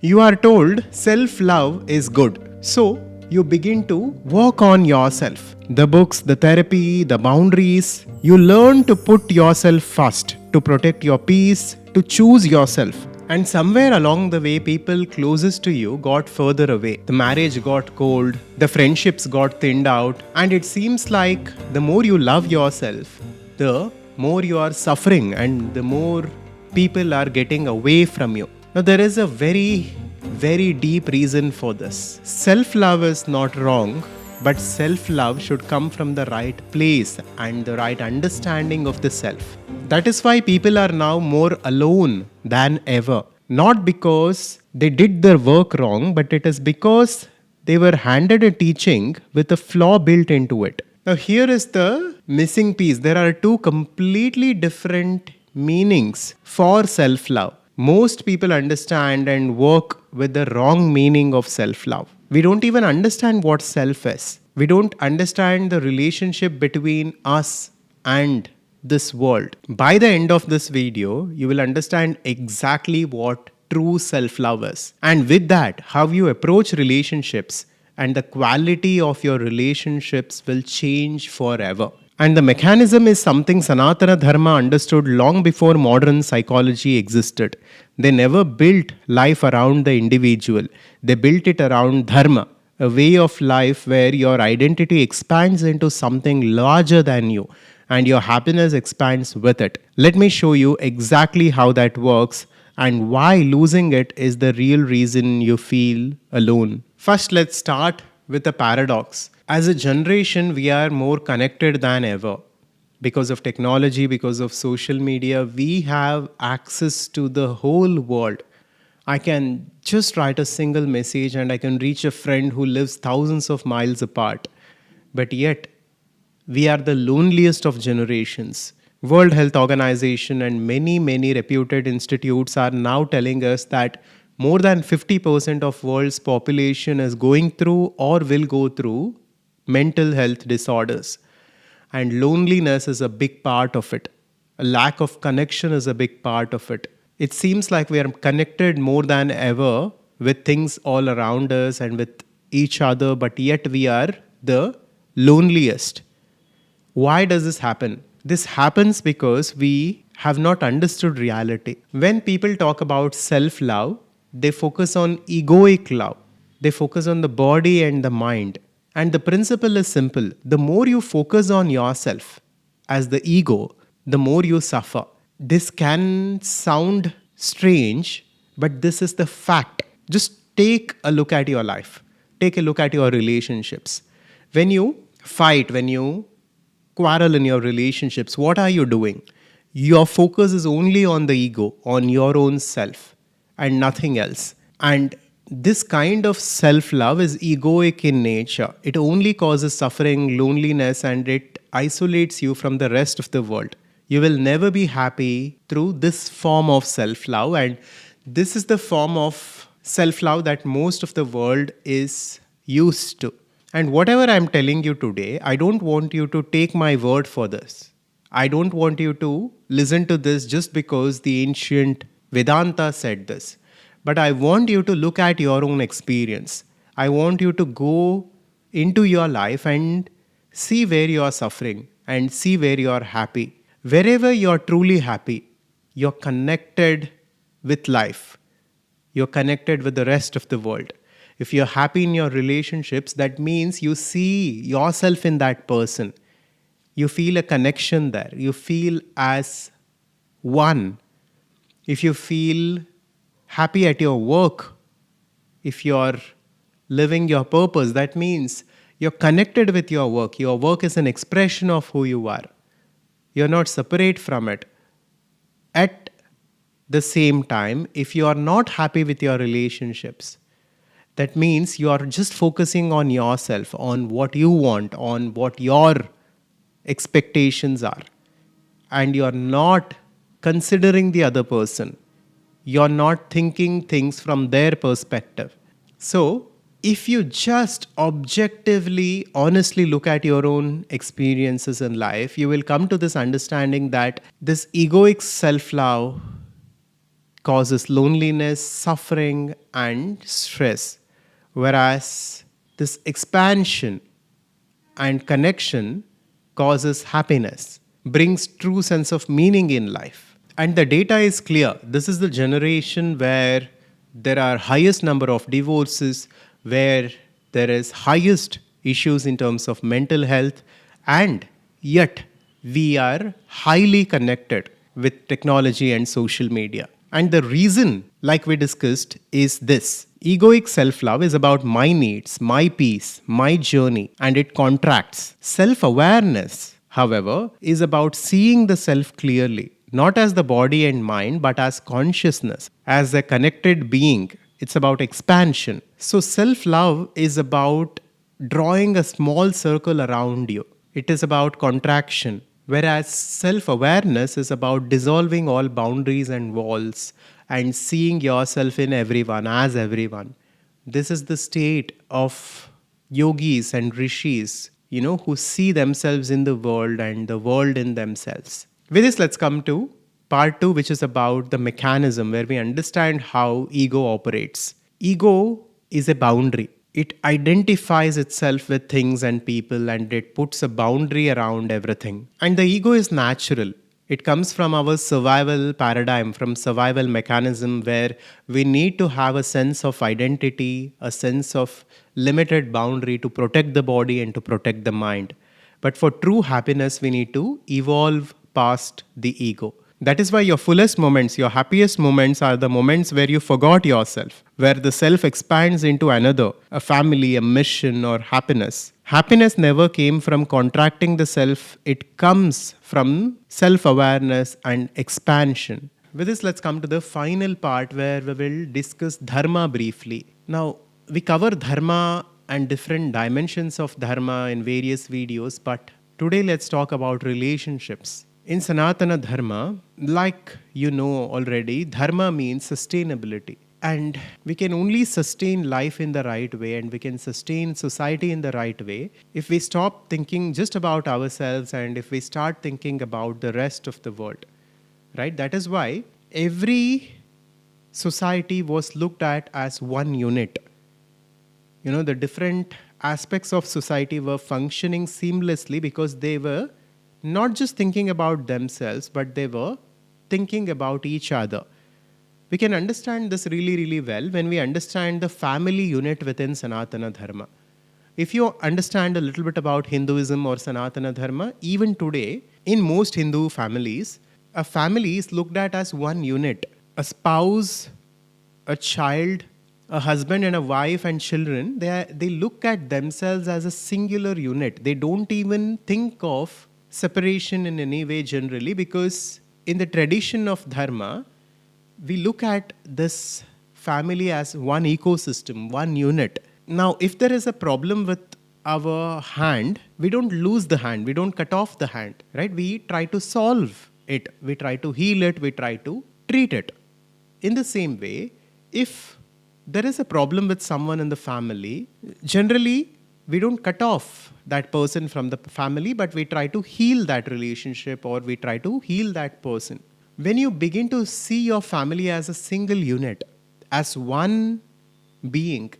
You are told self-love is good. So, you begin to work on yourself. The books, the therapy, the boundaries. You learn to put yourself first, to protect your peace, to choose yourself. And somewhere along the way, people closest to you got further away. The marriage got cold, the friendships got thinned out, and it seems like the more you love yourself, the more you are suffering and the more people are getting away from you. Now, there is a very deep reason for this. Self love is not wrong, but self love should come from the right place and the right understanding of the self. That is why people are now more alone than ever. Not because they did their work wrong, but it is because they were handed a teaching with a flaw built into it. Now, here is the missing piece. There are two completely different meanings for self love. Most people understand and work with the wrong meaning of self love. We don't even understand what self is. We don't understand the relationship between us and this world. By the end of this video, you will understand exactly what true self love is. And with that, how you approach relationships and the quality of your relationships will change forever. And the mechanism is something Sanatana Dharma understood long before modern psychology existed. They never built life around the individual. They built it around dharma, a way of life where your identity expands into something larger than you and your happiness expands with it. Let me show you exactly how that works and why losing it is the real reason you feel alone. First, let's start with a paradox. As a generation, we are more connected than ever. Because of technology, because of social media, we have access to the whole world. I can just write a single message and I can reach a friend who lives thousands of miles apart. But yet, we are the loneliest of generations. World Health Organization and many reputed institutes are now telling us that more than 50% of world's population is going through or will go through mental health disorders. And loneliness is a big part of it. A lack of connection is a big part of it. It seems like we are connected more than ever with things all around us and with each other, but yet we are the loneliest. Why does this happen? This happens because we have not understood reality. When people talk about self-love, they focus on egoic love. They focus on the body and the mind. And the principle is simple. The more you focus on yourself as the ego, the more you suffer. This can sound strange, but this is the fact. Just take a look at your life. Take a look at your relationships. When you fight, when you quarrel in your relationships, what are you doing? Your focus is only on the ego, on your own self, and nothing else. And this kind of self-love is egoic in nature. It only causes suffering, loneliness, and it isolates you from the rest of the world. You will never be happy through this form of self-love, and this is the form of self-love that most of the world is used to. And whatever I'm telling you today, I don't want you to take my word for this. I don't want you to listen to this just because the ancient Vedanta said this. But I want you to look at your own experience. I want you to go into your life and see where you are suffering and see where you are happy. Wherever you are truly happy, you're connected with life. You're connected with the rest of the world. If you're happy in your relationships, that means you see yourself in that person. You feel a connection there. You feel as one. If you feel happy at your work, if you're living your purpose, that means you're connected with your work. Your work is an expression of who you are. You're not separate from it. At the same time, if you are not happy with your relationships, that means you are just focusing on yourself, on what you want, on what your expectations are. And you're not considering the other person. You're not thinking things from their perspective. So, if you just objectively, honestly look at your own experiences in life, you will come to this understanding that this egoic self-love causes loneliness, suffering, and stress. Whereas this expansion and connection causes happiness, brings true sense of meaning in life. And the data is clear. This is the generation where there are highest number of divorces, where there is highest issues in terms of mental health, and yet we are highly connected with technology and social media. And the reason, like we discussed, is this: egoic self love is about my needs, my peace, my journey, and it contracts. Self awareness, however, is about seeing the self clearly, not as the body and mind, but as consciousness, as a connected being. It's about expansion. So, self love is about drawing a small circle around you, it is about contraction. Whereas self awareness is about dissolving all boundaries and walls and seeing yourself in everyone as everyone. This is the state of yogis and rishis, who see themselves in the world and the world in themselves. With this, let's come to part two, which is about the mechanism where we understand how ego operates. Ego is a boundary. It identifies itself with things and people, and it puts a boundary around everything. And the ego is natural. It comes from our survival paradigm, from survival mechanism, where we need to have a sense of identity, a sense of limited boundary to protect the body and to protect the mind. But for true happiness, we need to evolve past the ego. That is why your fullest moments, your happiest moments are the moments where you forgot yourself, where the self expands into another, a family, a mission, or happiness. Happiness never came from contracting the self, it comes from self awareness and expansion. With this, let's come to the final part where we will discuss dharma briefly. Now, we cover dharma and different dimensions of dharma in various videos, but today let's talk about relationships. In Sanatana Dharma, like you know already, dharma means sustainability. And we can only sustain life in the right way, and we can sustain society in the right way if we stop thinking just about ourselves and if we start thinking about the rest of the world. Right? That is why every society was looked at as one unit. The different aspects of society were functioning seamlessly because they were not just thinking about themselves, but they were thinking about each other. We can understand this really, really well when we understand the family unit within Sanatana Dharma. If you understand a little bit about Hinduism or Sanatana Dharma, even today, in most Hindu families, a family is looked at as one unit. A spouse, a child, a husband and a wife and children, they look at themselves as a singular unit. They don't even think of separation in any way generally, because in the tradition of dharma, we look at this family as one ecosystem, one unit. Now, if there is a problem with our hand, we don't lose the hand, we don't cut off the hand, right? We try to solve it, we try to heal it, we try to treat it. In the same way, if there is a problem with someone in the family, generally we don't cut off that person from the family, but we try to heal that relationship or we try to heal that person. When you begin to see your family as a single unit, as one being,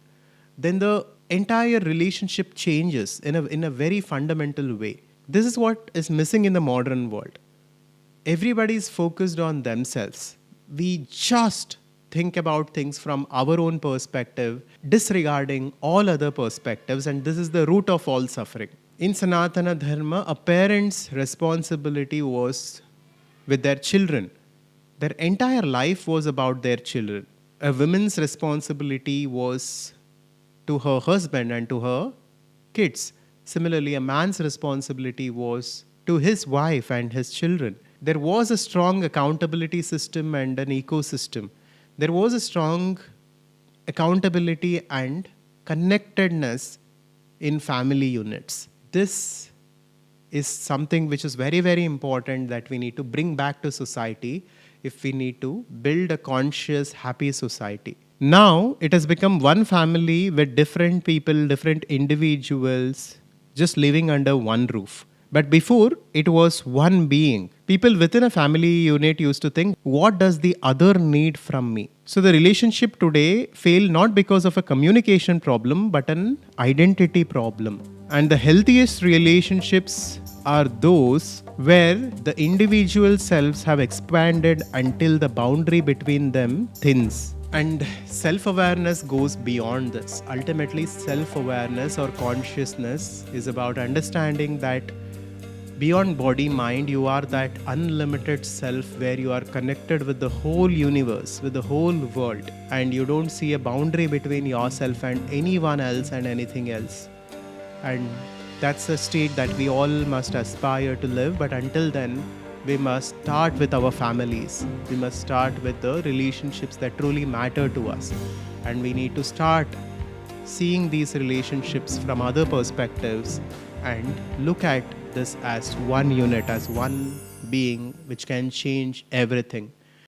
then the entire relationship changes in a very fundamental way. This is what is missing in the modern world. Everybody is focused on themselves. We just think about things from our own perspective, disregarding all other perspectives, and this is the root of all suffering. In Sanatana Dharma, a parent's responsibility was with their children. Their entire life was about their children. A woman's responsibility was to her husband and to her kids. Similarly, a man's responsibility was to his wife and his children. There was a strong accountability system and an ecosystem. There was a strong accountability and connectedness in family units. This is something which is very, very important that we need to bring back to society if we need to build a conscious, happy society. Now, it has become one family with different people, different individuals, just living under one roof. But before, it was one being. People within a family unit used to think, what does the other need from me? So the relationship today failed not because of a communication problem, but an identity problem. And the healthiest relationships are those where the individual selves have expanded until the boundary between them thins. And self-awareness goes beyond this. Ultimately, self-awareness or consciousness is about understanding that beyond body, mind, you are that unlimited self where you are connected with the whole universe, with the whole world, and you don't see a boundary between yourself and anyone else and anything else. And that's a state that we all must aspire to live. But until then, we must start with our families. We must start with the relationships that truly matter to us. And we need to start seeing these relationships from other perspectives and look at this as one unit, as one being which can change everything.